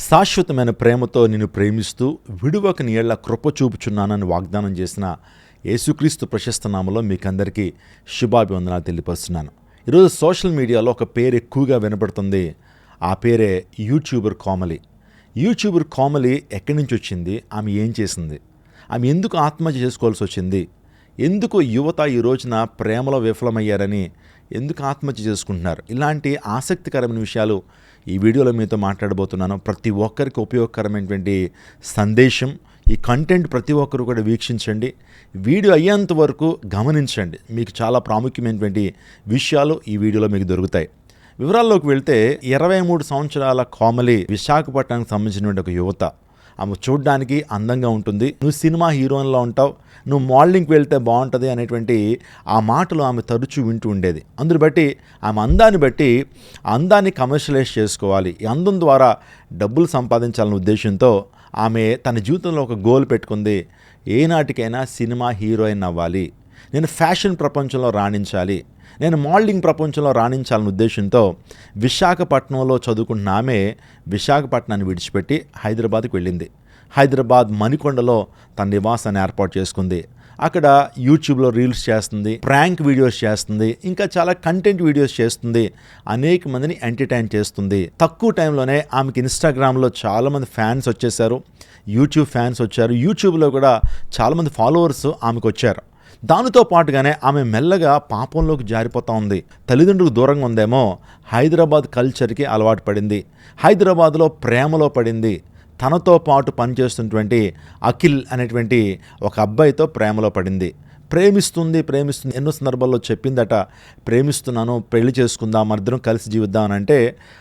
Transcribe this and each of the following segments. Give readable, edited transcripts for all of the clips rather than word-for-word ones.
శాశ్వతమైన ప్రేమతో నిన్ను ప్రేమిస్తూ విడువక నీ యెడల కృప చూపుచున్నానని వాగ్దానం చేసిన యేసుక్రీస్తు ప్రశస్త నామములో మీకందరికీ శుభాభివందనాలు తెలియపరుస్తున్నాను. ఈరోజు సోషల్ మీడియాలో ఒక పేరు ఎక్కువగా వినపడుతుంది. ఆ పేరే యూట్యూబర్ కోమలి. యూట్యూబర్ కోమలి ఎక్కడి నుంచి వచ్చింది? ఆమె ఏం చేసింది? ఆమె ఎందుకు ఆత్మహత్య చేసుకోవాల్సి వచ్చింది? ఎందుకు యువత ఈ రోజున ప్రేమలో విఫలమయ్యారని ఎందుకు ఆత్మహత్య చేసుకుంటున్నారు? ఇలాంటి ఆసక్తికరమైన విషయాలు ఈ వీడియోలో మీతో మాట్లాడబోతున్నాను. ప్రతి ఒక్కరికి ఉపయోగకరమైనటువంటి సందేశం. ఈ కంటెంట్ ప్రతి ఒక్కరు కూడా వీక్షించండి. వీడియో అయ్యేంత వరకు గమనించండి. మీకు చాలా ప్రాముఖ్యమైనటువంటి విషయాలు ఈ వీడియోలో మీకు దొరుకుతాయి. వివరాల్లోకి వెళ్తే 23 సంవత్సరాల కోమలి విశాఖపట్నానికి సంబంధించినటువంటి ఒక యువత. ఆమె చూడడానికి అందంగా ఉంటుంది. నువ్వు సినిమా హీరోయిన్లా ఉంటావు, నువ్వు మోడలింగ్కి వెళ్తే బాగుంటుంది అనేటువంటి ఆ మాటలు ఆమె తరచూ వింటూ ఉండేది. అందుని బట్టి ఆమె అందాన్ని కమర్షియలైజ్ చేసుకోవాలి, ఈ అందం ద్వారా డబ్బులు సంపాదించాలనే ఉద్దేశంతో ఆమె తన జీవితంలో ఒక గోల్ పెట్టుకుంది. ఏనాటికైనా సినిమా హీరోయిన్ అవ్వాలి, నేను ఫ్యాషన్ ప్రపంచంలో రాణించాలి, నేను మోడలింగ్ ప్రపంచంలో రాణించాలనే ఉద్దేశంతో విశాఖపట్నంలో చదువుకుంటున్న ఆమె విశాఖపట్నాన్ని విడిచిపెట్టి హైదరాబాద్కి వెళ్ళింది. హైదరాబాద్ మణికొండలో తన నివాసాన్ని ఏర్పాటు చేసుకుంది. అక్కడ యూట్యూబ్లో రీల్స్ చేస్తుంది, ప్రాంక్ వీడియోస్ చేస్తుంది, ఇంకా చాలా కంటెంట్ వీడియోస్ చేస్తుంది, అనేక మందిని ఎంటర్టైన్ చేస్తుంది. తక్కువ టైంలోనే ఆమెకి ఇన్స్టాగ్రామ్లో చాలామంది ఫ్యాన్స్ వచ్చేసారు, యూట్యూబ్ ఫ్యాన్స్ వచ్చారు, యూట్యూబ్లో కూడా చాలామంది ఫాలోవర్స్ ఆమెకు వచ్చారు. దానితో పాటుగానే ఆమె మెల్లగా పాపంలోకి జారిపోతూ ఉంది. తల్లిదండ్రులకు దూరంగా ఉందేమో, హైదరాబాద్ కల్చర్కి అలవాటు పడింది, హైదరాబాద్లో ప్రేమలో పడింది. తనతో పాటు పనిచేస్తున్నటువంటి అఖిల్ అనేటువంటి ఒక అబ్బాయితో ప్రేమలో పడింది. ప్రేమిస్తుంది. ఎన్నో సందర్భాల్లో చెప్పిందట, ప్రేమిస్తున్నాను, పెళ్లి చేసుకుందాం, మరిద్దరం కలిసి జీవిద్దాం అని. అంటే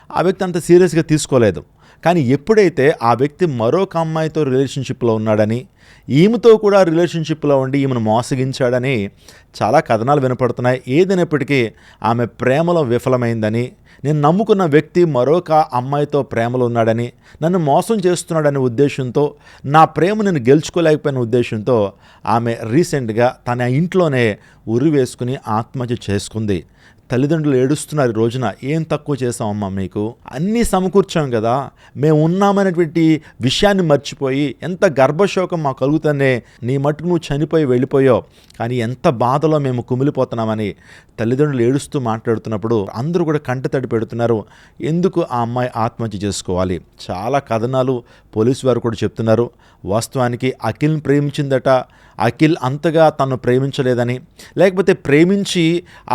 ఆ వ్యక్తి అంత సీరియస్గా తీసుకోలేదు. కానీ ఎప్పుడైతే ఆ వ్యక్తి మరొక అమ్మాయితో రిలేషన్షిప్లో ఉన్నాడని, ఈమెతో కూడా రిలేషన్షిప్లో ఉండి ఈమెను మోసగించాడని చాలా కథనాలు వినపడుతున్నాయి. ఏదైనప్పటికీ ఆమె ప్రేమలో విఫలమైందని, నేను నమ్ముకున్న వ్యక్తి మరొక అమ్మాయితో ప్రేమలో ఉన్నాడని, నన్ను మోసం చేస్తున్నాడనే ఉద్దేశంతో, నా ప్రేమ నేను గెలుచుకోలేకపోయిన ఉద్దేశంతో ఆమె రీసెంట్గా తన ఇంట్లోనే ఉరి వేసుకుని ఆత్మహత్య చేసుకుంది. తల్లిదండ్రులు ఏడుస్తున్నారు ఈ రోజున. ఏం తక్కువ చేసామమ్మా, మీకు అన్నీ సమకూర్చాం కదా, మేము ఉన్నామనేటువంటి విషయాన్ని మర్చిపోయి ఎంత గర్భశోకం మాకు కలుగుతానే, నీ మట్టుకు నువ్వు చనిపోయి వెళ్ళిపోయావు, కానీ ఎంత బాధలో మేము కుమిలిపోతున్నామని తల్లిదండ్రులు ఏడుస్తూ మాట్లాడుతున్నప్పుడు అందరూ కూడా కంటతడి పెడుతున్నారు. ఎందుకు ఆ అమ్మాయి ఆత్మహత్య చేసుకోవాలి? చాలా కథనాలు పోలీసు వారు కూడా చెప్తున్నారు. వాస్తవానికి అఖిల్ని ప్రేమించిందట, అఖిల్ అంతగా తను ప్రేమించలేదని, లేకపోతే ప్రేమించి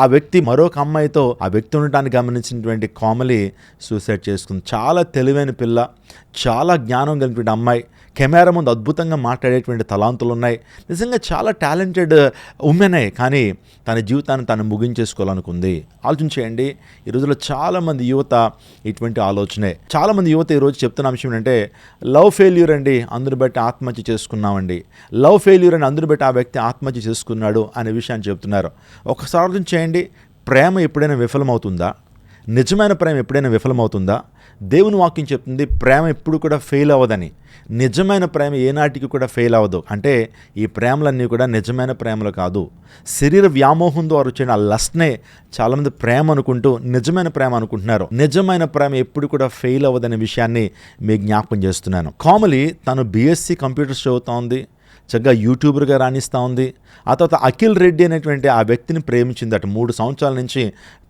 ఆ వ్యక్తి మరొక అమ్మాయితో ఆ వ్యక్తి ఉండటాన్ని గమనించినటువంటి కోమలి సూసైడ్ చేసుకుంది. చాలా తెలివైన పిల్ల, చాలా జ్ఞానం కలిగినటువంటి అమ్మాయి, కెమెరా ముందు అద్భుతంగా మాట్లాడేటువంటి తలాంతులు ఉన్నాయి, నిజంగా చాలా టాలెంటెడ్ ఉమెనే. కానీ తన జీవితాన్ని తను ముగించేసుకోవాలనుకుంది. ఆలోచించేయండి, ఈ రోజుల్లో చాలామంది యువత ఇటువంటి ఆలోచనే. చాలామంది యువత ఈరోజు చెప్తున్న అంశం ఏంటంటే, లవ్ ఫెయిల్యూర్ అండి, అందుని బట్టి ఆత్మహత్య చేసుకున్నామండి, లవ్ ఫెయిల్యూర్ అని అందుని బట్టి ఆ వ్యక్తి ఆత్మహత్య చేసుకున్నాడు అనే విషయాన్ని చెప్తున్నారు. ఒకసారి ఆలోచించేయండి, ప్రేమ ఎప్పుడైనా విఫలమవుతుందా? నిజమైన ప్రేమ ఎప్పుడైనా విఫలమవుతుందా? దేవుని వాక్యం చెప్తుంది ప్రేమ ఎప్పుడు కూడా ఫెయిల్ అవ్వదని. నిజమైన ప్రేమ ఏనాటికి కూడా ఫెయిల్ అవ్వదు. అంటే ఈ ప్రేమలన్నీ కూడా నిజమైన ప్రేమలు కాదు, శరీర వ్యామోహం ద్వారా వచ్చిన ఆ లస్ట్నే చాలామంది ప్రేమ అనుకుంటూ నిజమైన ప్రేమ అనుకుంటున్నారు. నిజమైన ప్రేమ ఎప్పుడు కూడా ఫెయిల్ అవ్వదనే విషయాన్ని మీకు జ్ఞాపకం చేస్తున్నాను. కోమలి తను BSc కంప్యూటర్స్ చదువుతూ ఉంది, చక్కగా యూట్యూబర్గా రాణిస్తూ ఉంది. ఆ తర్వాత అఖిల్ రెడ్డి అనేటువంటి ఆ వ్యక్తిని ప్రేమించిందట. 3 సంవత్సరాల నుంచి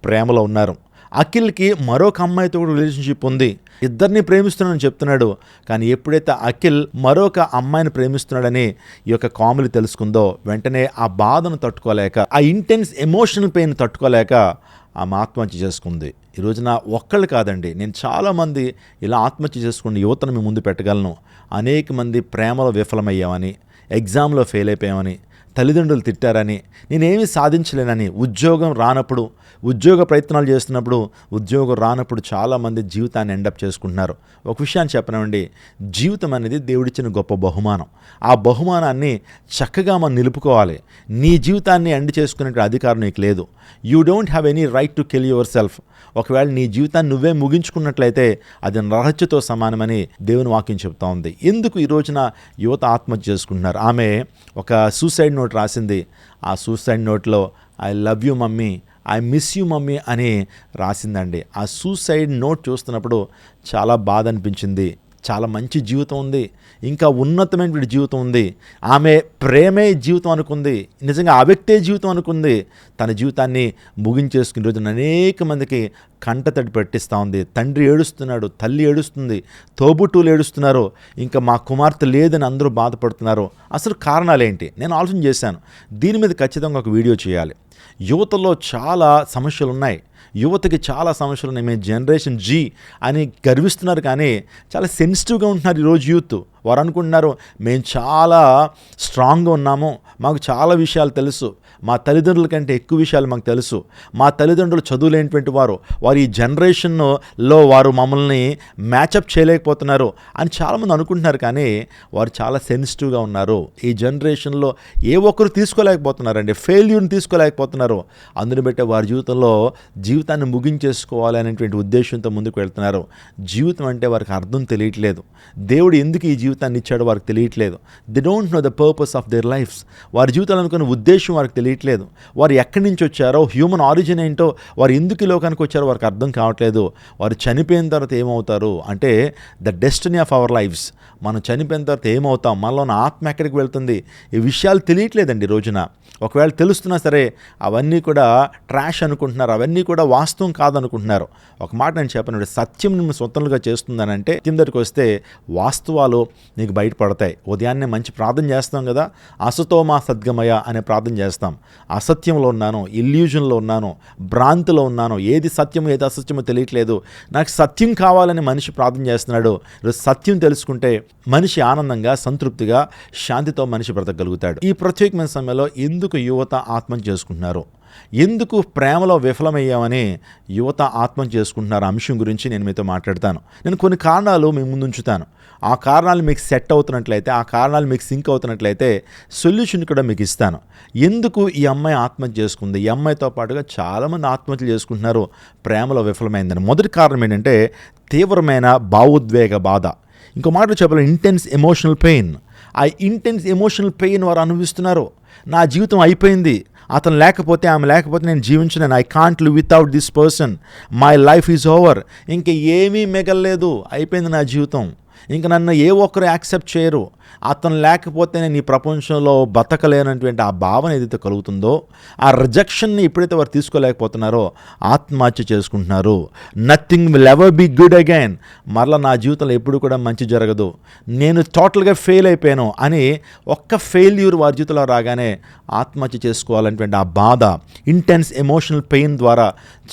ప్రేమలో ఉన్నారు. అఖిల్కి మరొక అమ్మాయితో కూడా రిలేషన్షిప్ ఉంది, ఇద్దరిని ప్రేమిస్తున్నాడని చెప్తున్నాడు. కానీ ఎప్పుడైతే అఖిల్ మరొక అమ్మాయిని ప్రేమిస్తున్నాడని ఈ యొక్క కోమలి తెలుసుకుందో, వెంటనే ఆ బాధను తట్టుకోలేక, ఆ ఇంటెన్స్ ఎమోషనల్ పెయిన్ తట్టుకోలేక ఆమె ఆత్మహత్య చేసుకుంది. ఈ రోజున ఒక్కళ్ళు కాదండి, నేను చాలామంది ఇలా ఆత్మహత్య చేసుకుని యువతను మీ ముందు పెట్టగలను. అనేక మంది ప్రేమలో విఫలమయ్యామని, ఎగ్జామ్లో ఫెయిల్ అయిపోయామని, తల్లిదండ్రులు తిట్టారని, నేనేమీ సాధించలేనని, ఉద్యోగం రానప్పుడు, ఉద్యోగ ప్రయత్నాలు చేస్తున్నప్పుడు ఉద్యోగం రానప్పుడు చాలామంది జీవితాన్ని ఎండప్ చేసుకుంటున్నారు. ఒక విషయాన్ని చెప్పనండి, జీవితం అనేది దేవుడిచ్చిన గొప్ప బహుమానం. ఆ బహుమానాన్ని చక్కగా మనం నిలుపుకోవాలి. నీ జీవితాన్ని ఎండ్ చేసుకునే అధికారం నీకు లేదు. You don't have any right to kill your self. ఒకవేళ నీ జీవితాన్ని నువ్వే ముగించుకున్నట్లయితే అది నరహత్యతో సమానమని దేవుని వాక్యం చెప్తా ఉంది. ఎందుకు ఈ రోజున యువత ఆత్మహత్య చేసుకుంటున్నారు? ఆమె ఒక సూసైడ్ నోట్ రాసింది. ఆ సూసైడ్ నోట్లో I love you mummy, I miss you mummy అని రాసిందండి. ఆ సూసైడ్ నోట్ చూస్తున్నప్పుడు చాలా బాధ అనిపించింది. చాలా మంచి జీవితం ఉంది, ఇంకా ఉన్నతమైనటువంటి జీవితం ఉంది, ఆమె ప్రేమే జీవితం అనుకుంది, నిజంగా ఆ వ్యక్తే జీవితం అనుకుంది, తన జీవితాన్ని ముగించేసుకునే రోజున అనేక మందికి కంటతడి పెట్టిస్తూ ఉంది. తండ్రి ఏడుస్తున్నాడు, తల్లి ఏడుస్తుంది, తోబుట్టువులు ఏడుస్తున్నారు, ఇంకా మా కుమార్తె లేదని అందరూ బాధపడుతున్నారు. అసలు కారణాలేంటి? నేను ఆలోచన చేశాను, దీని మీద ఖచ్చితంగా ఒక వీడియో చేయాలి. యువతలో చాలా సమస్యలు ఉన్నాయి, యువతకి చాలా సమస్యలు ఉన్నాయి. మేము జనరేషన్ జీ అని గర్విస్తున్నారు, కానీ చాలా సెన్సిటివ్గా ఉంటున్నారు ఈరోజు యూత్. వారు అనుకుంటున్నారు మేము చాలా స్ట్రాంగ్గా ఉన్నాము, మాకు చాలా విషయాలు తెలుసు, మా తల్లిదండ్రుల కంటే ఎక్కువ విషయాలు మాకు తెలుసు, మా తల్లిదండ్రులు చదువులేనటువంటి వారు ఈ జనరేషన్లో వారు మమ్మల్ని మ్యాచప్ చేయలేకపోతున్నారు అని చాలామంది అనుకుంటున్నారు. కానీ వారు చాలా సెన్సిటివ్గా ఉన్నారు. ఈ జనరేషన్లో ఏ ఒక్కరు తీసుకోలేకపోతున్నారండి, ఫెయిల్యూర్ని తీసుకోలేకపోతున్నారు. అందుని బట్టే వారి జీవితాన్ని ముగించేసుకోవాలి అనేటువంటి ఉద్దేశంతో ముందుకు వెళ్తున్నారు. జీవితం అంటే వారికి అర్థం తెలియట్లేదు, దేవుడు ఎందుకు ఈ జీవితాన్ని ఇచ్చాడో వారికి తెలియట్లేదు. They don't know the purpose of their lifes. వారి జీవితాలు అనుకున్న ఉద్దేశం వారికి తెలియట్లేదు. వారు ఎక్కడి నుంచి వచ్చారో, హ్యూమన్ ఆరిజిన్ ఏంటో, వారు ఎందుకు ఈ లోకానికి వచ్చారో వారికి అర్థం కావట్లేదు. వారు చనిపోయిన తర్వాత ఏమవుతారు అంటే the destiny of our lives. మనం చనిపోయిన తర్వాత ఏమవుతాం, మనలో ఉన్న ఆత్మ ఎక్కడికి వెళ్తుంది, ఈ విషయాలు తెలియట్లేదండి ఈ రోజున. ఒకవేళ తెలుస్తున్నా సరే అవన్నీ కూడా ట్రాష్ అనుకుంటున్నారు, అవన్నీ కూడా వాస్తవం కాదనుకుంటున్నారు. ఒక మాట నేను చెప్పను, సత్యం నిన్ను స్వతంత్రంగా చేస్తుందనంటే సత్యం దగ్గరికి వస్తే వాస్తవాలు నీకు బయటపడతాయి. ఉదయాన్నే మంచి ప్రార్థన చేస్తాం కదా, అసతోమా సద్గమయ అనే ప్రార్థన చేస్తాం. అసత్యంలో ఉన్నాను, ఇల్యూజన్లో ఉన్నాను, భ్రాంతిలో ఉన్నాను, ఏది సత్యమో ఏది అసత్యమో తెలియట్లేదు, నాకు సత్యం కావాలని మనిషి ప్రార్థన చేస్తున్నాడు. ఈరోజు సత్యం తెలుసుకుంటే మనిషి ఆనందంగా, సంతృప్తిగా, శాంతితో మనిషి బ్రతకగలుగుతాడు. ఈ ప్రత్యేకమైన సమయంలో ఎందుకు యువత ఆత్మహత్య చేసుకుంటున్నారు, ఎందుకు ప్రేమలో విఫలమయ్యామని యువత ఆత్మహత్య చేసుకుంటున్నారు అంశం గురించి నేను మీతో మాట్లాడతాను. నేను కొన్ని కారణాలు మీ ముందు ఉంచుతాను. ఆ కారణాలు మీకు సెట్ అవుతున్నట్లయితే, ఆ కారణాలు మీకు సింక్ అవుతున్నట్లయితే సొల్యూషన్ కూడా మీకు ఇస్తాను. ఎందుకు ఈ అమ్మాయి ఆత్మహత్య చేసుకుంది, ఈ అమ్మాయితో పాటుగా చాలామంది ఆత్మహత్యలు చేసుకుంటున్నారు ప్రేమలో విఫలమైందని. మొదటి కారణం ఏంటంటే తీవ్రమైన భావోద్వేగ బాధ. ఇంకో మాటలో చెప్పాలి, ఇంటెన్స్ ఎమోషనల్ పెయిన్. ఆ ఇంటెన్స్ ఎమోషనల్ పెయిన్ వారు అనుభవిస్తున్నారు. నా జీవితం అయిపోయింది, అతను లేకపోతే, ఆమె లేకపోతే నేను జీవించలేను, I can't live without this person, my life is over, ఇంక ఏమీ మిగలలేదు, అయిపోయింది నా జీవితం, ఇంక నన్ను ఏ ఒక్కరు యాక్సెప్ట్ చేయరు, అతను లేకపోతే నేను ఈ ప్రపంచంలో బతకలేనటువంటి ఆ భావన ఏదైతే కలుగుతుందో, ఆ రిజెక్షన్ని ఎప్పుడైతే వారు తీసుకోలేకపోతున్నారో ఆత్మహత్య చేసుకుంటున్నారు. Nothing will ever be good again, మరలా నా జీవితంలో ఎప్పుడు కూడా మంచి జరగదు, నేను టోటల్గా ఫెయిల్ అయిపోయాను అని ఒక్క ఫెయిల్యూర్ వారి జీవితంలో రాగానే ఆత్మహత్య చేసుకోవాలనేటువంటి ఆ బాధ, ఇంటెన్స్ ఎమోషనల్ పెయిన్ ద్వారా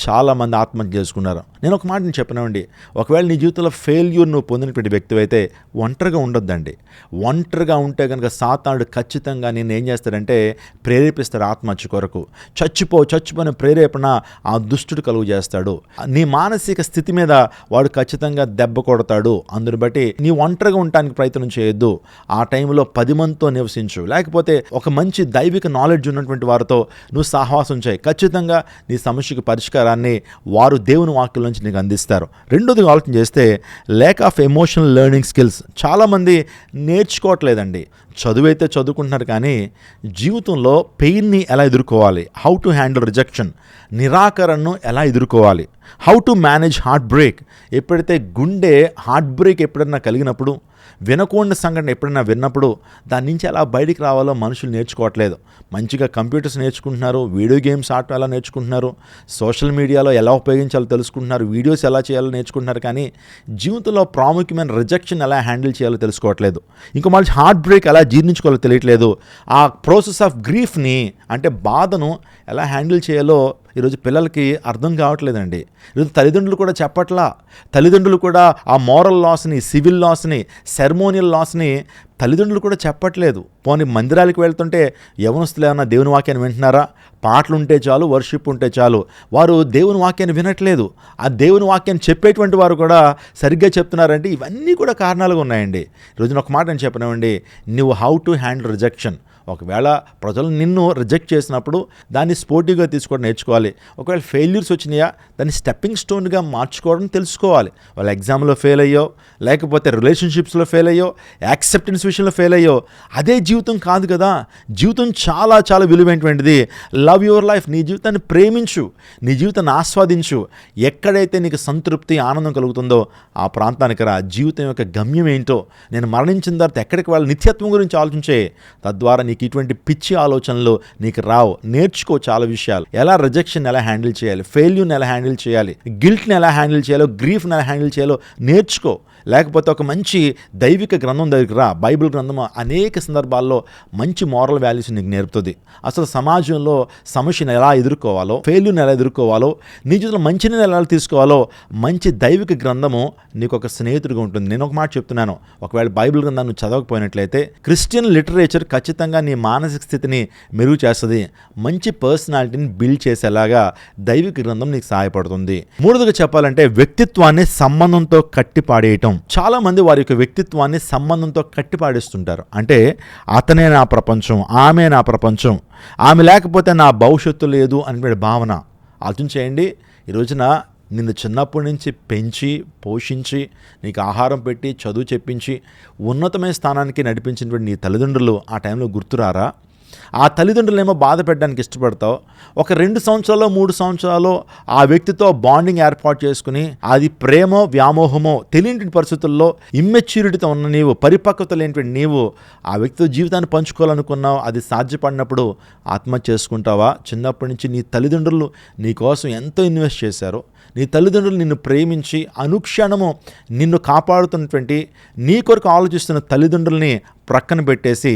చాలామంది ఆత్మహత్య చేసుకున్నారు. నేను ఒక మాట నేను చెప్పినామండి, ఒకవేళ నీ జీవితంలో ఫెయిల్యూర్ నువ్వు పొందినటువంటి వ్యక్తి అయితే ఒంటరిగా ఉండొద్దండి. ఒంటరిగా ఉంటే కనుక సాతానుడు ఖచ్చితంగా నేను ఏం చేస్తాడంటే ప్రేరేపిస్తాడు ఆత్మహత్య కొరకు. చచ్చిపోని ప్రేరేపణ ఆ దుష్టుడు కలుగు చేస్తాడు. నీ మానసిక స్థితి మీద వాడు ఖచ్చితంగా దెబ్బ కొడతాడు. అందుని బట్టి నీ ఒంటరిగా ఉండటానికి ప్రయత్నం చేయొద్దు. ఆ టైంలో 10 మందితో నివసించు, లేకపోతే ఒక మంచి దైవిక నాలెడ్జ్ ఉన్నటువంటి వారితో నువ్వు సహవాసం చేయి. ఖచ్చితంగా నీ సమస్యకు పరిష్కారాన్ని వారు దేవుని వాక్యం నుంచి నీకు అందిస్తారు. రెండోదిగా ఆలోచన చేస్తే lack of emotional learning skills. చాలామంది నేర్చుకోవట్లేదండి. చదువైతే చదువుకుంటున్నారు, కానీ జీవితంలో పెయిన్ని ఎలా ఎదుర్కోవాలి, హౌ టు హ్యాండిల్ రిజెక్షన్, నిరాకరణను ఎలా ఎదుర్కోవాలి, how to manage heart break. ఎప్పుడైతే గుండె హార్ట్ బ్రేక్ ఎప్పుడైనా కలిగినప్పుడు, వినకూడని సంఘటన ఎప్పుడైనా విన్నప్పుడు దాని నుంచి ఎలా బయటికి రావాలో మనుషులు నేర్చుకోవట్లేదు. మంచిగా కంప్యూటర్స్ నేర్చుకుంటున్నారు, వీడియో గేమ్స్ ఆడటం ఎలా నేర్చుకుంటున్నారు, సోషల్ మీడియాలో ఎలా ఉపయోగించాలో తెలుసుకుంటున్నారు, వీడియోస్ ఎలా చేయాలో నేర్చుకుంటున్నారు, కానీ జీవితంలో ప్రాముఖ్యమైన రిజెక్షన్ ఎలా హ్యాండిల్ చేయాలో తెలుసుకోవట్లేదు. ఇంకో మళ్ళీ హార్ట్ బ్రేక్ ఎలా జీర్ణించుకోవాలో తెలియట్లేదు. ఆ ప్రాసెస్ ఆఫ్ గ్రీఫ్ని, అంటే బాధను ఎలా హ్యాండిల్ చేయాలో ఈరోజు పిల్లలకి అర్థం కావట్లేదండి. ఈరోజు తల్లిదండ్రులు కూడా చెప్పట్లా. తల్లిదండ్రులు కూడా ఆ మోరల్ లాస్ని, సివిల్ లాస్ని, సెరమోనియల్ లాస్ని తల్లిదండ్రులు కూడా చెప్పట్లేదు. పోనీ మందిరాలకు వెళ్తుంటే యవనస్తులు ఏమన్నా దేవుని వాక్యాన్ని వింటున్నారా? పాటలు ఉంటే చాలు, వర్షిప్ ఉంటే చాలు, వారు దేవుని వాక్యాన్ని వినట్లేదు. ఆ దేవుని వాక్యాన్ని చెప్పేటువంటి వారు కూడా సరిగ్గా చెప్తున్నారంటే ఇవన్నీ కూడా కారణాలుగా ఉన్నాయండి. ఈరోజున ఒక మాట నేను చెప్పినామండి, నువ్వు హౌ టు హ్యాండిల్ రిజెక్షన్. ఒకవేళ ప్రజలు నిన్ను రిజెక్ట్ చేసినప్పుడు దాన్ని స్పోర్టివ్గా తీసుకోవడం నేర్చుకోవాలి. ఒకవేళ ఫెయిల్యూర్స్ వచ్చినాయా దాన్ని స్టెప్పింగ్ స్టోన్గా మార్చుకోవడం తెలుసుకోవాలి. వాళ్ళ ఎగ్జామ్లో ఫెయిల్ అయ్యో, లేకపోతే రిలేషన్షిప్స్లో ఫెయిల్ అయ్యో, యాక్సెప్టెన్స్ విషయంలో ఫెయిల్ అయ్యో, అదే జీవితం కాదు కదా. జీవితం చాలా చాలా విలువైనటువంటిది. Love your life. నీ జీవితాన్ని ప్రేమించు, నీ జీవితాన్ని ఆస్వాదించు. ఎక్కడైతే నీకు సంతృప్తి ఆనందం కలుగుతుందో ఆ ప్రాంతానికి రా. జీవితం యొక్క గమ్యం ఏంటో, నేను మరణించిన తర్వాత ఎక్కడికి వాళ్ళ నిత్యత్వం గురించి ఆలోచించే. తద్వారా నీకు ఇటువంటి పిచ్చి ఆలోచనలు నీకు రావు. నేర్చుకో చాలా విషయాలు. ఎలా రిజెక్షన్ ఎలా హ్యాండిల్ చేయాలి, ఫెయిల్యూర్ని ఎలా హ్యాండిల్ చేయాలి, గిల్ట్ని ఎలా హ్యాండిల్ చేయాలో, గ్రీఫ్ని ఎలా హ్యాండిల్ చేయాలో నేర్చుకో. లేకపోతే ఒక మంచి దైవిక గ్రంథం దగ్గర రా. బైబిల్ గ్రంథం అనేక సందర్భాల్లో మంచి మోరల్ వాల్యూస్ నీకు నేర్పుతుంది. అసలు సమాజంలో సమస్యను ఎలా ఎదుర్కోవాలో, ఫెయిల్యూర్ని ఎలా ఎదుర్కోవాలో, నీ జీవితంలో మంచిని ఎలా తీసుకోవాలో మంచి దైవిక గ్రంథము నీకు ఒక స్నేహితుడిగా ఉంటుంది. నేను ఒక మాట చెప్తున్నాను, ఒకవేళ బైబిల్ గ్రంథాన్ని నువ్వు చదవకపోయినట్లయితే క్రిస్టియన్ లిటరేచర్ ఖచ్చితంగా నీ మానసిక స్థితిని మెరుగు చేస్తుంది. మంచి పర్సనాలిటీని బిల్డ్ చేసేలాగా దైవిక గ్రంథం నీకు సహాయపడుతుంది. మూడోదిగా చెప్పాలంటే వ్యక్తిత్వాన్ని సంబంధంతో కట్టిపాడేయటం. చాలా మంది వారి యొక్క వ్యక్తిత్వాన్ని సంబంధంతో కట్టిపాడేస్తుంటారు. అంటే అతనే నా ప్రపంచం, ఆమె నా ప్రపంచం, ఆమె లేకపోతే నా భవిష్యత్తు లేదు అనే భావన. ఆలోచించేయండి, ఈ రోజున నిన్ను చిన్నప్పటి నుంచి పెంచి పోషించి నీకు ఆహారం పెట్టి చదువు చెప్పించి ఉన్నతమైన స్థానానికి నడిపించినటువంటి నీ తల్లిదండ్రులు ఆ టైంలో గుర్తురారా? ఆ తల్లిదండ్రులేమో బాధ పెట్టడానికి ఇష్టపడతావు. ఒక 2 సంవత్సరాలు 3 సంవత్సరాలు ఆ వ్యక్తితో బాండింగ్ ఏర్పాటు చేసుకుని అది ప్రేమో వ్యామోహమో తెలియని పరిస్థితుల్లో ఇమ్మెచ్యూరిటీతో ఉన్న నీవు, పరిపక్వత లేనిటువంటి నీవు ఆ వ్యక్తితో జీవితాన్ని పంచుకోవాలనుకున్నావు. అది సాధ్యపడినప్పుడు ఆత్మహత్య చేసుకుంటావా? చిన్నప్పటి నుంచి నీ తల్లిదండ్రులు నీ కోసం ఎంతో ఇన్వెస్ట్ చేశారు. నీ తల్లిదండ్రులు నిన్ను ప్రేమించి అనుక్షణము నిన్ను కాపాడుతున్నటువంటి నీ కొరకు ఆలోచిస్తున్న తల్లిదండ్రుల్ని ప్రక్కన పెట్టేసి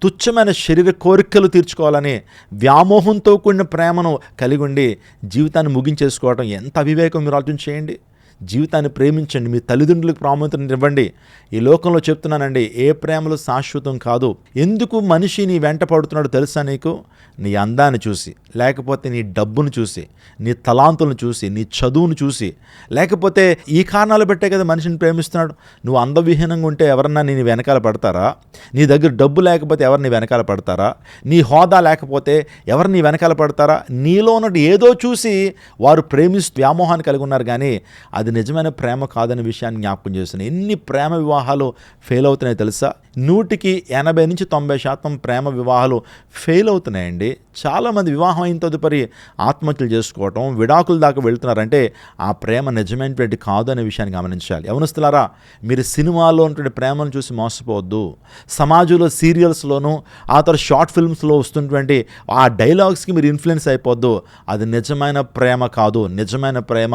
తుచ్చమైన శరీర కోరికలు తీర్చుకోవాలని వ్యామోహంతో కూడిన ప్రేమను కలిగి ఉండి జీవితాన్ని ముగించేసుకోవడం ఎంత అవివేకం మీరు ఆలోచన చేయండి. జీవితాన్ని ప్రేమించండి, మీ తల్లిదండ్రులకు ప్రాముఖ్యత ఇవ్వండి. ఈ లోకంలో చెప్తున్నానండి, ఏ ప్రేమలు శాశ్వతం కాదు. ఎందుకు మనిషి నీ వెంట పడుతున్నాడో తెలుసా నీకు? నీ అందాన్ని చూసి, లేకపోతే నీ డబ్బును చూసి, నీ తలాంతులను చూసి, నీ చదువును చూసి, లేకపోతే ఈ కారణాలు పెట్టే కదా మనిషిని ప్రేమిస్తున్నాడు. నువ్వు అందవిహీనంగా ఉంటే ఎవరన్నా నీ వెనకాల పడతారా? నీ దగ్గర డబ్బు లేకపోతే ఎవరు నీ వెనకాల పడతారా? నీ హోదా లేకపోతే ఎవరు నీ వెనకాల పడతారా? నీలో ఉన్నట్టు ఏదో చూసి వారు ప్రేమిస్తూ వ్యామోహాన్ని కలిగి ఉన్నారు, కానీ అది నిజమైన ప్రేమ కాదనే విషయాన్ని జ్ఞాపకం చేస్తున్నాయి. ఎన్ని ప్రేమ వివాహాలు ఫెయిల్ అవుతున్నాయి తెలుసా? 100కి 80 నుంచి 90% ప్రేమ వివాహాలు ఫెయిల్ అవుతున్నాయండి. చాలామంది వివాహం అయిన తదుపరి ఆత్మహత్యలు చేసుకోవటం, విడాకుల దాకా వెళ్తున్నారంటే ఆ ప్రేమ నిజమైనటువంటి కాదు అనే విషయాన్ని గమనించాలి. యవనస్తులారా, మీరు సినిమాలో ఉన్నటువంటి ప్రేమను చూసి మోసపోవద్దు. సమాజంలో సీరియల్స్లోనూ ఆ తర్వాత షార్ట్ ఫిల్మ్స్లో వస్తున్నటువంటి ఆ డైలాగ్స్కి మీరు ఇన్ఫ్లుయెన్స్ అయిపోద్దు. అది నిజమైన ప్రేమ కాదు. నిజమైన ప్రేమ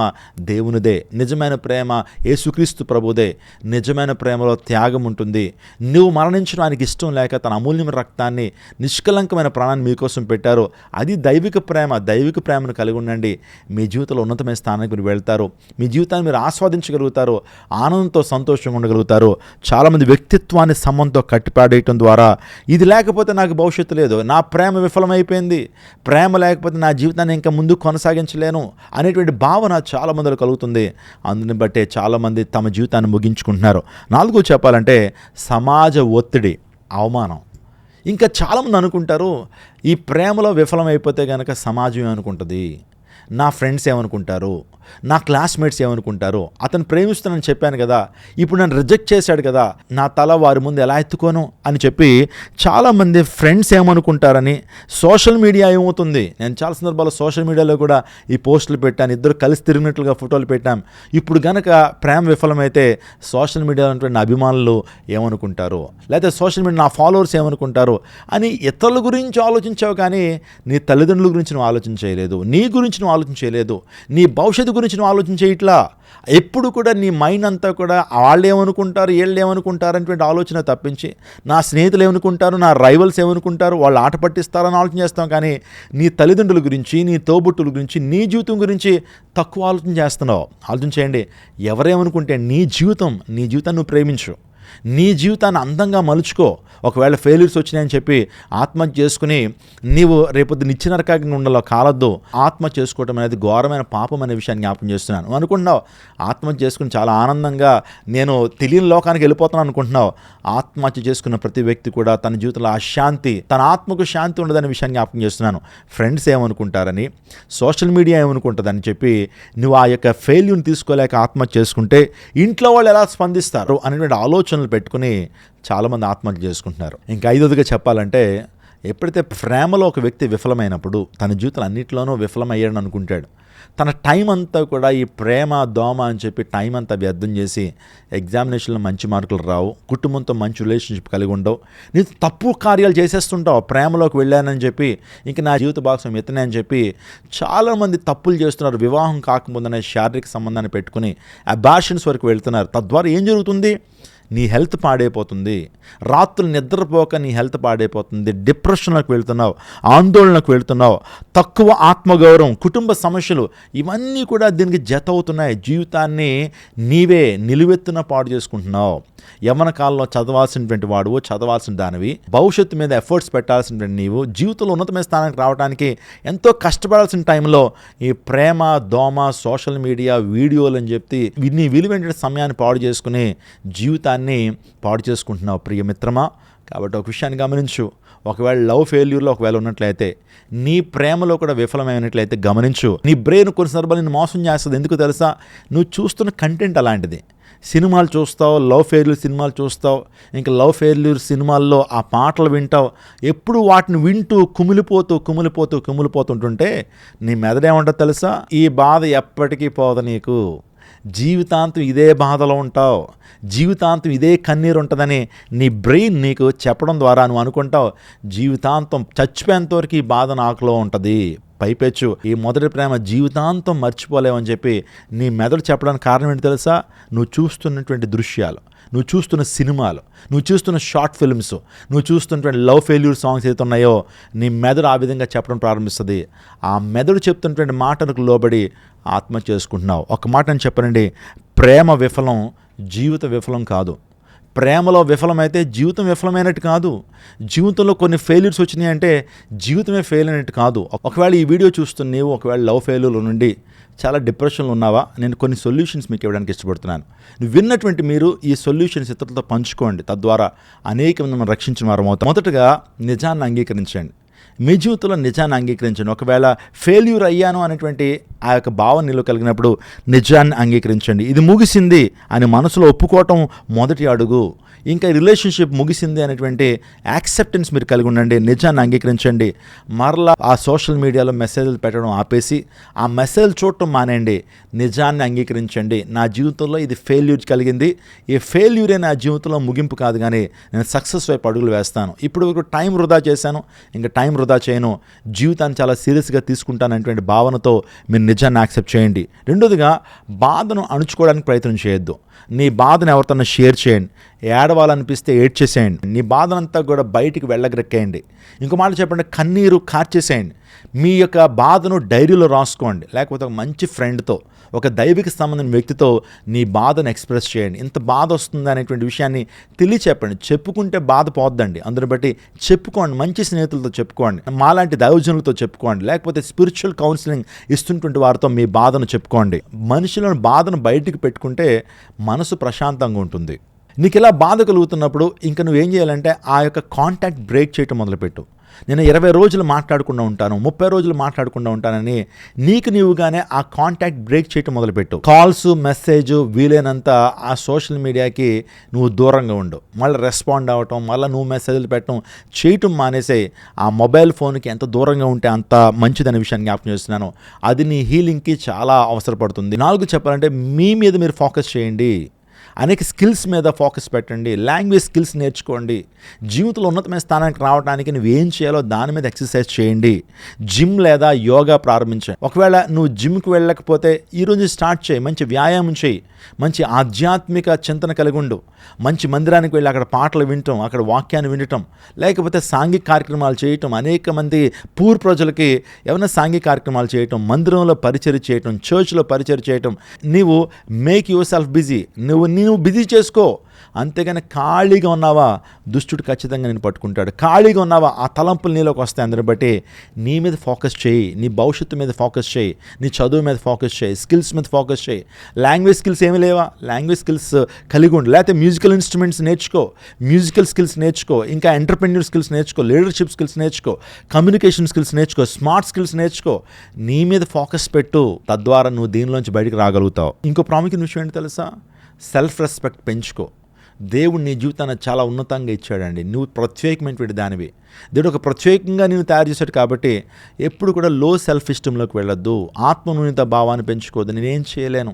దేవునిదే. నిజమైన ప్రేమ యేసుక్రీస్తు ప్రభుదే. నిజమైన ప్రేమలో త్యాగం ఉంటుంది. నువ్వు మరణించడానికి ఇష్టం లేక తన అమూల్యమైన రక్తాన్ని, నిష్కలంకమైన ప్రాణాన్ని మీకోసం పెట్టారు. అది దైవిక ప్రేమ. దైవిక ప్రేమను కలిగి ఉండండి. మీ జీవితంలో ఉన్నతమైన స్థానానికి మీరు వెళ్తారు. మీ జీవితాన్ని మీరు ఆస్వాదించగలుగుతారు. ఆనందంతో సంతోషంగా ఉండగలుగుతారు. చాలామంది వ్యక్తిత్వాన్ని సంబంధంతో కట్టిపాడేయటం ద్వారా ఇది లేకపోతే నాకు భవిష్యత్తు లేదు, నా ప్రేమ విఫలమైపోయింది, ప్రేమ లేకపోతే నా జీవితాన్ని ఇంకా ముందుకు కొనసాగించలేను అనేటువంటి భావన చాలామందిలో కలుగుతుంది. అందుని బట్టే చాలామంది తమ జీవితాన్ని ముగించుకుంటున్నారు. 4 చెప్పాలంటే సమాజ ఒత్తిడి, అవమానం. ఇంకా చాలామంది అనుకుంటారు, ఈ ప్రేమలో విఫలమైపోతే కనుక సమాజం ఏమనుకుంటుంది, నా ఫ్రెండ్స్ ఏమనుకుంటారు, నా క్లాస్మేట్స్ ఏమనుకుంటారు, అతను ప్రేమిస్తున్నానని చెప్పాను కదా, ఇప్పుడు నన్ను రిజెక్ట్ చేశాడు కదా, నా తల వారి ముందు ఎలా ఎత్తుకోను అని చెప్పి చాలామంది ఫ్రెండ్స్ ఏమనుకుంటారని. సోషల్ మీడియా ఏమవుతుంది, నేను చాలా సందర్భాల్లో సోషల్ మీడియాలో కూడా ఈ పోస్టులు పెట్టాను, ఇద్దరు కలిసి తిరిగినట్లుగా ఫోటోలు పెట్టాం. ఇప్పుడు కనుక ప్రేమ విఫలమైతే సోషల్ మీడియాలో ఉన్నటువంటి అభిమానులు ఏమనుకుంటారు, లేకపోతే సోషల్ మీడియా నా ఫాలోవర్స్ ఏమనుకుంటారు అని ఇతరుల గురించి ఆలోచించావు, కానీ నీ తల్లిదండ్రుల గురించి నువ్వు ఆలోచన చేయలేదు, నీ గురించి నువ్వు ఆలోచన చేయలేదు, నీ భవిష్యత్తు గురించి నువ్వు ఆలోచించే. ఇట్లా ఎప్పుడు కూడా నీ మైండ్ అంతా కూడా వాళ్ళు ఏమనుకుంటారు, వీళ్ళు ఏమనుకుంటారు అనేటువంటి ఆలోచన తప్పించి, నా స్నేహితులు ఏమనుకుంటారు, నా రైవల్స్ ఏమనుకుంటారు, వాళ్ళు ఆట పట్టిస్తారని ఆలోచన చేస్తాం. కానీ నీ తల్లిదండ్రుల గురించి, నీ తోబుట్టుల గురించి, నీ జీవితం గురించి తక్కువ ఆలోచన చేస్తున్నావు. ఆలోచన చేయండి. ఎవరేమనుకుంటే నీ జీవితాన్ని నువ్వు ప్రేమించు. నీ జీవితాన్ని అందంగా మలుచుకో. ఒకవేళ ఫెయిల్యూర్స్ వచ్చినాయని చెప్పి ఆత్మహత్య చేసుకుని నీవు రేపొద్దు నిచ్చెన నరకంగా ఉండాలో కాలద్దు. ఆత్మహత్య చేసుకోవటం అనేది ఘోరమైన పాపం అనే విషయాన్ని జ్ఞాపకం చేస్తున్నాను. నువ్వు అనుకుంటున్నావు ఆత్మహత్య చేసుకుని చాలా ఆనందంగా నేను తెలియని లోకానికి వెళ్ళిపోతున్నాను అనుకుంటున్నావు. ఆత్మహత్య చేసుకున్న ప్రతి వ్యక్తి కూడా తన జీవితంలో అశాంతి, తన ఆత్మకు శాంతి ఉండదనే విషయాన్ని జ్ఞాపకం చేస్తున్నాను. ఫ్రెండ్స్ ఏమనుకుంటారని, సోషల్ మీడియా ఏమనుకుంటుందని చెప్పి నువ్వు ఆ యొక్క ఫెయిల్యూర్ని తీసుకోలేక ఆత్మహత్య చేసుకుంటే ఇంట్లో వాళ్ళు ఎలా స్పందిస్తారు అనేటువంటి ఆలోచనలు పెట్టుకుని చాలామంది ఆత్మహత్య చేసుకుంటున్నారు. ఇంకా ఐదోదిగా చెప్పాలంటే, ఎప్పుడైతే ప్రేమలో ఒక వ్యక్తి విఫలమైనప్పుడు తన జీవితం అన్నింటిలోనూ విఫలమయ్యాడని అనుకుంటాడు. తన టైం అంతా కూడా ఈ ప్రేమ దోమ అని చెప్పి టైం అంతా వ్యర్థం చేసి ఎగ్జామినేషన్లో మంచి మార్కులు రావు, కుటుంబంతో మంచి రిలేషన్షిప్ కలిగి ఉండవు, నీ తప్పు కార్యాలు చేసేస్తుంటావు. ప్రేమలోకి వెళ్ళానని చెప్పి ఇంక నా జీవిత భాగస్వామి ఇతనే అని చెప్పి చాలామంది తప్పులు చేస్తున్నారు. వివాహం కాకముందనే శారీరక సంబంధాన్ని పెట్టుకుని అబార్షన్స్ వరకు వెళ్తున్నారు. తద్వారా ఏం జరుగుతుంది? నీ హెల్త్ పాడైపోతుంది. రాత్రులు నిద్రపోక నీ హెల్త్ పాడైపోతుంది. డిప్రెషన్లోకి వెళ్తున్నావు, ఆందోళనకు వెళ్తున్నావు, తక్కువ ఆత్మగౌరవం, కుటుంబ సమస్యలు ఇవన్నీ కూడా దీనికి జత అవుతున్నాయి. జీవితాన్ని నీవే నిలువెత్తున పాడు చేసుకుంటున్నావు. యవ్వన కాలంలో చదవాల్సినటువంటి వాడువు, చదవాల్సిన దానివి, భవిష్యత్తు మీద ఎఫర్ట్స్ పెట్టాల్సినటువంటి నీవు జీవితంలో ఉన్నతమైన స్థానానికి రావడానికి ఎంతో కష్టపడాల్సిన టైంలో ఈ ప్రేమ దోమ, సోషల్ మీడియా, వీడియోలు అని చెప్పి నీ విలువైన సమయాన్ని పాడు చేసుకుని జీవితాన్ని పాడు చేసుకుంటున్నావు ప్రియమిత్రమా. కాబట్టి ఒక విషయాన్ని గమనించు. ఒకవేళ లవ్ ఫెయిల్యూర్లో ఒకవేళ ఉన్నట్లయితే, నీ ప్రేమలో కూడా విఫలమైనట్లయితే గమనించు. నీ బ్రెయిన్ కొన్ని సందర్భాలు నిన్ను మోసం చేస్తుంది. ఎందుకు తెలుసా? నువ్వు చూస్తున్న కంటెంట్ అలాంటిది. సినిమాలు చూస్తావు, లవ్ ఫెయిల్యూర్ సినిమాలు చూస్తావు, ఇంకా లవ్ ఫెయిల్యూర్ సినిమాల్లో ఆ పాటలు వింటావు. ఎప్పుడు వాటిని వింటూ కుమిలిపోతుంటుంటే నీ మెదడేమంటుంది తెలుసా? ఈ బాధ ఎప్పటికీ పోదు, నీకు జీవితాంతం ఇదే బాధలో ఉంటావు, జీవితాంతం ఇదే కన్నీరు ఉంటుందని నీ బ్రెయిన్ నీకు చెప్పడం ద్వారా నువ్వు అనుకుంటావు జీవితాంతం చచ్చిపోయేంత వరకు ఈ బాధ నాకులో ఉంటుంది. పైపెచ్చు ఈ మొదటి ప్రేమ జీవితాంతం మర్చిపోలేవని చెప్పి నీ మెదడు చెప్పడానికి కారణం ఏంటి తెలుసా? నువ్వు చూస్తున్నటువంటి దృశ్యాలు, నువ్వు చూస్తున్న సినిమాలు, నువ్వు చూస్తున్న షార్ట్ ఫిల్మ్స్, నువ్వు చూస్తున్నటువంటి లవ్ ఫెయిల్యూర్ సాంగ్స్ ఏదైతే ఉన్నాయో నీ మెదడు ఆ విధంగా చెప్పడం ప్రారంభిస్తుంది. ఆ మెదడు చెప్తున్నటువంటి మాటలకు లోబడి ఆత్మహత్య చేసుకుంటున్నావు. ఒక మాట నేను చెప్పనండి, ప్రేమ విఫలం, జీవిత విఫలం కాదు. ప్రేమలో విఫలమైతే జీవితం విఫలమైనట్టు కాదు. జీవితంలో కొన్ని ఫెయిల్యూర్స్ వచ్చినాయి అంటే జీవితమే ఫెయిల్ అయినట్టు కాదు. ఒకవేళ ఈ వీడియో చూస్తున్న నీవు ఒకవేళ లవ్ ఫెయిల్యూర్లో నుండి చాలా డిప్రెషన్లో ఉన్నావా? నేను కొన్ని సొల్యూషన్స్ మీకు ఇవ్వడానికి ఇష్టపడుతున్నాను. నువ్వు విన్నటువంటి మీరు ఈ సొల్యూషన్స్ ఇతరులతో పంచుకోండి. తద్వారా అనేక మంది మనం రక్షించిన వారం అవుతాం. మొదటగా నిజాన్ని అంగీకరించండి. మీ జీవితంలో నిజాన్ని అంగీకరించండి. ఒకవేళ ఫెయిల్యూర్ అయ్యాను అనేటువంటి ఆ యొక్క భావన నీలో కలిగినప్పుడు నిజాన్ని అంగీకరించండి. ఇది ముగిసింది అని మనసులో ఒప్పుకోవటం మొదటి అడుగు. ఇంకా రిలేషన్షిప్ ముగిసింది అనేటువంటి యాక్సెప్టెన్స్ మీరు కలిగి ఉండండి. నిజాన్ని అంగీకరించండి. మరలా ఆ సోషల్ మీడియాలో మెసేజ్లు పెట్టడం ఆపేసి ఆ మెసేజ్ చూడటం మానేయండి. నిజాన్ని అంగీకరించండి. నా జీవితంలో ఇది ఫెయిల్యూర్ కలిగింది, ఈ ఫెయిల్యూరే నా జీవితంలో ముగింపు కాదు, కానీ నేను సక్సెస్ వైపు అడుగులు వేస్తాను. ఇప్పుడు టైం వృధా చేశాను, ఇంకా టైం వృధా చేయను, జీవితాన్ని చాలా సీరియస్గా తీసుకుంటాను అనేటువంటి భావనతో మీరు నిజాన్ని యాక్సెప్ట్ చేయండి. రెండోదిగా, బాధను అణుచుకోవడానికి ప్రయత్నం చేయొద్దు. నీ బాధను ఎవరితోన్నా షేర్ చేయండి. ఏడవాలనిపిస్తే ఏడ్చేసేయండి. నీ బాధనంతా కూడా బయటికి వెళ్ళగరెక్కేయండి. ఇంకో మాట చెప్పండి, కన్నీరు కార్చేసేయండి. మీ యొక్క బాధను డైరీలో రాసుకోండి. లేకపోతే ఒక మంచి ఫ్రెండ్తో, ఒక దైవిక సంబంధించిన వ్యక్తితో నీ బాధను ఎక్స్ప్రెస్ చేయండి. ఇంత బాధ వస్తుంది అనేటువంటి విషయాన్ని తెలియచెప్పండి. చెప్పుకుంటే బాధ పోద్దండి. అందుని బట్టి చెప్పుకోండి. మంచి స్నేహితులతో చెప్పుకోండి, మాలాంటి దైవజనులతో చెప్పుకోండి, లేకపోతే స్పిరిచువల్ కౌన్సిలింగ్ ఇస్తున్నటువంటి వారితో మీ బాధను చెప్పుకోండి. మనుషులను బాధను బయటికి పెట్టుకుంటే మనసు ప్రశాంతంగా ఉంటుంది. నీకు ఇలా బాధ కలుగుతున్నప్పుడు ఇంకా నువ్వేం చేయాలంటే ఆ యొక్క కాంటాక్ట్ బ్రేక్ చేయటం మొదలుపెట్టు. నేను 20 రోజులు మాట్లాడకుండా ఉంటాను, 30 రోజులు మాట్లాడకుండా ఉంటానని నీకు నీవుగానే ఆ కాంటాక్ట్ బ్రేక్ చేయటం మొదలుపెట్టు. కాల్స్, మెసేజ్ వీలైనంత ఆ సోషల్ మీడియాకి నువ్వు దూరంగా ఉండు. మళ్ళీ రెస్పాండ్ అవ్వటం, మళ్ళీ నువ్వు మెసేజ్లు పెట్టడం చేయటం మానేసే. ఆ మొబైల్ ఫోన్కి ఎంత దూరంగా ఉంటే అంత మంచిదనే విషయాన్ని జ్ఞాపకం చేస్తున్నాను. అది నీ హీలింగ్కి చాలా అవసరపడుతుంది. 4 చెప్పాలంటే, మీ మీద మీరు ఫోకస్ చేయండి. అనేక స్కిల్స్ మీద ఫోకస్ పెట్టండి. లాంగ్వేజ్ స్కిల్స్ నేర్చుకోండి. జీవితంలో ఉన్నతమైన స్థానానికి రావడానికి నువ్వు ఏం చేయాలో దాని మీద ఎక్సర్సైజ్ చేయండి. జిమ్ లేదా యోగా ప్రారంభించండి. ఒకవేళ నువ్వు జిమ్కి వెళ్ళకపోతే ఈరోజు స్టార్ట్ చేయి. మంచి వ్యాయామం చేయి. మంచి ఆధ్యాత్మిక చింతన కలిగి ఉండు. మంచి మందిరానికి వెళ్ళి అక్కడ పాటలు వినటం, అక్కడ వాక్యాన్ని వినటం, లేకపోతే సాంఘిక కార్యక్రమాలు చేయటం. అనేక మంది పూర్ ప్రజలకి ఏమైనా సాంఘిక కార్యక్రమాలు చేయటం, మందిరంలో పరిచర్య చేయటం, చర్చ్లో పరిచర్య చేయటం. నీవు మేక్ యువర్ సెల్ఫ్ బిజీ. నువ్వు బిజీ చేసుకో. అంతేగాని ఖాళీగా ఉన్నావా, దుష్టుడు ఖచ్చితంగా నేను పట్టుకుంటాడు. ఖాళీగా ఉన్నావా, ఆ తలంపులు నీలోకి వస్తాయి. అందరిని బట్టి నీ మీద ఫోకస్ చేయి, నీ భవిష్యత్తు మీద ఫోకస్ చేయి, నీ చదువు మీద ఫోకస్ చేయి, స్కిల్స్ మీద ఫోకస్ చేయి. లాంగ్వేజ్ స్కిల్స్ ఏమి లేవా, లాంగ్వేజ్ స్కిల్స్ కలిగి ఉండు. లేకపోతే మ్యూజికల్ ఇన్స్ట్రుమెంట్స్ నేర్చుకో, మ్యూజికల్ స్కిల్స్ నేర్చుకో, ఇంకా ఎంటర్ప్రెన్యూర్ స్కిల్స్ నేర్చుకో, లీడర్షిప్ స్కిల్స్ నేర్చుకో, కమ్యూనికేషన్ స్కిల్స్ నేర్చుకో, స్మార్ట్ స్కిల్స్ నేర్చుకో. నీ మీద ఫోకస్ పెట్టు, తద్వారా నువ్వు దీనిలోంచి బయటకు రాగలుగుతావు. ఇంకో ప్రాముఖ్యమైన విషయం ఏంటి తెలుసా? సెల్ఫ్ రెస్పెక్ట్ పెంచుకో. దేవుడు నీ జీవితాన్ని చాలా ఉన్నతంగా ఇచ్చాడండి. నువ్వు ప్రత్యేకమైనటువంటి దానివి. దేవుడు ఒక ప్రత్యేకంగా నేను తయారు చేశాడు కాబట్టి ఎప్పుడు కూడా లో సెల్ఫ్ ఇస్టంలోకి వెళ్ళొద్దు. ఆత్మన్యూనత భావాన్ని పెంచుకోవద్దు. నేనేం చేయలేను,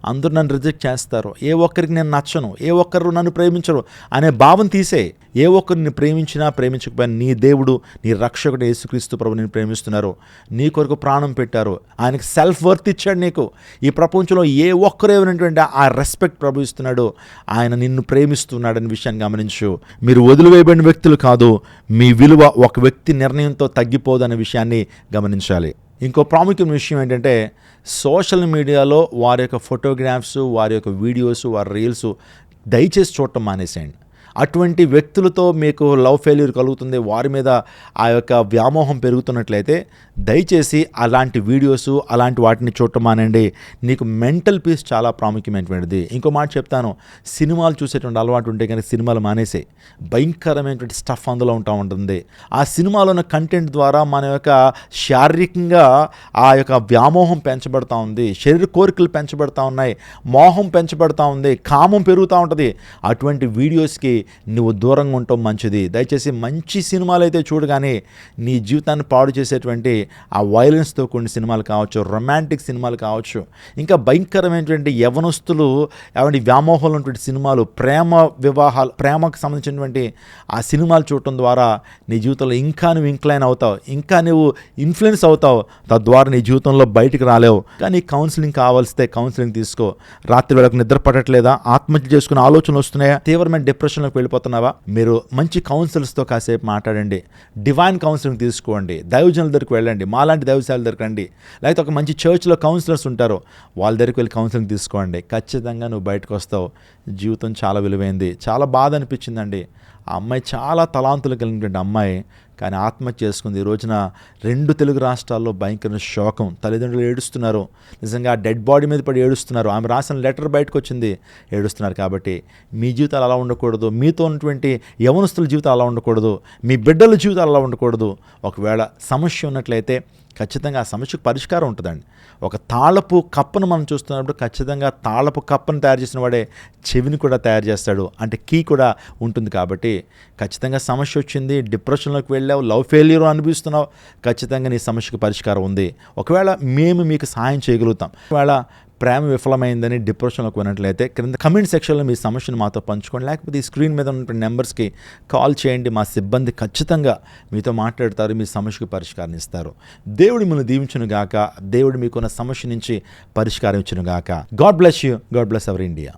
అందరూ నన్ను రిజెక్ట్ చేస్తారు, ఏ ఒక్కరికి నేను నచ్చను, ఏ ఒక్కరు నన్ను ప్రేమించరు అనే భావం తీసే. ఏ ఒక్కరిని ప్రేమించినా ప్రేమించకపోయినా నీ దేవుడు, నీ రక్షకుడు యేసుక్రీస్తు ప్రభు నేను ప్రేమిస్తున్నారు, నీ కొరకు ప్రాణం పెట్టారు, ఆయనకు సెల్ఫ్ వర్త్ ఇచ్చాడు నీకు. ఈ ప్రపంచంలో ఏ ఒక్కరు ఏమైనటువంటి ఆ రెస్పెక్ట్ ప్రభు ఇస్తున్నాడు, ఆయన నిన్ను ప్రేమిస్తున్నాడనే విషయాన్ని గమనించు. మీరు వదిలివేయబడిన వ్యక్తులు కాదు, మీ విలువ ఒక వ్యక్తి నిర్ణయంతో తగ్గిపోదనే విషయాన్ని గమనించాలి. ఇంకో ప్రాముఖ్యమైన విషయం ఏంటంటే సోషల్ మీడియాలో వారి యొక్క ఫోటోగ్రాఫ్స్, వారి యొక్క వీడియోస్, వారి రీల్స్ దయచేసి చూడటం మానేసేయండి. అటువంటి వ్యక్తులతో మీకు లవ్ ఫెయిల్యూర్ కలుగుతుంది, వారి మీద ఆ యొక్క వ్యామోహం పెరుగుతున్నట్లయితే దయచేసి అలాంటి వీడియోస్, అలాంటి వాటిని చూడటం మానండి. నీకు మెంటల్ పీస్ చాలా ప్రాముఖ్యమైనటువంటిది. ఇంకో మాట చెప్తాను, సినిమాలు చూసేటువంటి అలవాటు ఉంటే కనుక సినిమాలు మానేసే. భయంకరమైనటువంటి స్టఫ్ అందులో ఉంటుంది. ఆ సినిమాలో ఉన్న కంటెంట్ ద్వారా మన యొక్క శారీరకంగా ఆ యొక్క వ్యామోహం పెంచబడతా ఉంది, శరీర కోరికలు పెంచబడతా ఉన్నాయి, మోహం పెంచబడతా ఉంది, కామం పెరుగుతూ ఉంటుంది. అటువంటి వీడియోస్కి నువ్వు దూరంగా ఉండటం మంచిది. దయచేసి మంచి సినిమాలు అయితే చూడు, కానీ నీ జీవితాన్ని పాడు చేసేటువంటి ఆ వైలెన్స్తో కొన్ని సినిమాలు కావచ్చు, రొమాంటిక్ సినిమాలు కావచ్చు, ఇంకా భయంకరమైనటువంటి యవనస్తులు ఏమంటే వ్యామోహాలు ఉన్నటువంటి సినిమాలు, ప్రేమ వివాహాలు, ప్రేమకు సంబంధించినటువంటి ఆ సినిమాలు చూడటం ద్వారా నీ జీవితంలో ఇంకా నువ్వు ఇంక్లైన్ అవుతావు, ఇంకా నువ్వు ఇన్ఫ్లుయెన్స్ అవుతావు. తద్వారా నీ జీవితంలో బయటికి రాలేవు. కానీ కౌన్సిలింగ్ కావాల్సితే కౌన్సిలింగ్ తీసుకో. రాత్రి వేళకు నిద్ర పట్టట్లేదా, ఆత్మహత్య చేసుకునే ఆలోచనలు వస్తున్నాయా, తీవ్రమైన డిప్రెషన్లోకి వెళ్ళిపోతున్నావా, మీరు మంచి కౌన్సిలర్స్తో కాసేపు మాట్లాడండి. డివైన్ కౌన్సిలింగ్ తీసుకోండి. దైవజనుల దగ్గరికి వెళ్ళండి, మాలాంటి దైవశాల దగ్గరికి రండి. లేకపోతే ఒక మంచి చర్చ్లో కౌన్సిలర్స్ ఉంటారు, వాళ్ళ దగ్గరికి వెళ్ళి కౌన్సిలింగ్ తీసుకోండి. ఖచ్చితంగా నువ్వు బయటకు వస్తావు. జీవితం చాలా విలువైంది. చాలా బాధ అనిపించిందండి. ఆ అమ్మాయి చాలా తలాంతులు కలిగినటువంటి అమ్మాయి, కానీ ఆత్మహత్య చేసుకుంది. ఈ రోజున 2 తెలుగు రాష్ట్రాల్లో భయంకరమైన శోకం. తల్లిదండ్రులు ఏడుస్తున్నారు, నిజంగా డెడ్ బాడీ మీద పడి ఏడుస్తున్నారు. ఆమె రాసిన లెటర్ బయటకు వచ్చింది, ఏడుస్తున్నారు. కాబట్టి మీ జీవితాలు అలా ఉండకూడదు, మీతో ఉన్నటువంటి యవనస్తుల జీవితాలు అలా ఉండకూడదు, మీ బిడ్డల జీవితాలు అలా ఉండకూడదు. ఒకవేళ సమస్య ఉన్నట్లయితే ఖచ్చితంగా ఆ సమస్యకు పరిష్కారం ఉంటుందండి. ఒక తాళపు కప్పను మనం చూస్తున్నప్పుడు ఖచ్చితంగా తాళపు కప్పను తయారు చేసిన వాడే చెవిని కూడా తయారు చేస్తాడు, అంటే కీ కూడా ఉంటుంది. కాబట్టి ఖచ్చితంగా సమస్య వచ్చింది, డిప్రెషన్లోకి వెళ్ళావు, లవ్ ఫెయిల్యూర్ అనిపిస్తున్నావు, ఖచ్చితంగా నీ సమస్యకు పరిష్కారం ఉంది. ఒకవేళ మేము మీకు సహాయం చేయగలుగుతాం. ఒకవేళ ప్రేమ విఫలమైందని డిప్రెషన్లోకి వెళ్ళినట్లయితే క్రింద కమెంట్ సెక్షన్లో మీ సమస్యను మాతో పంచుకోండి. లేకపోతే ఈ స్క్రీన్ మీద ఉన్న నెంబర్స్కి కాల్ చేయండి. మా సిబ్బంది ఖచ్చితంగా మీతో మాట్లాడతారు, మీ సమస్యకు పరిష్కారం ఇస్తారు. దేవుడు మిమ్మల్ని దీవించును గాక. దేవుడు మీకున్న సమస్య నుంచి పరిష్కారం ఇచ్చును గాక. God bless you. God bless our India.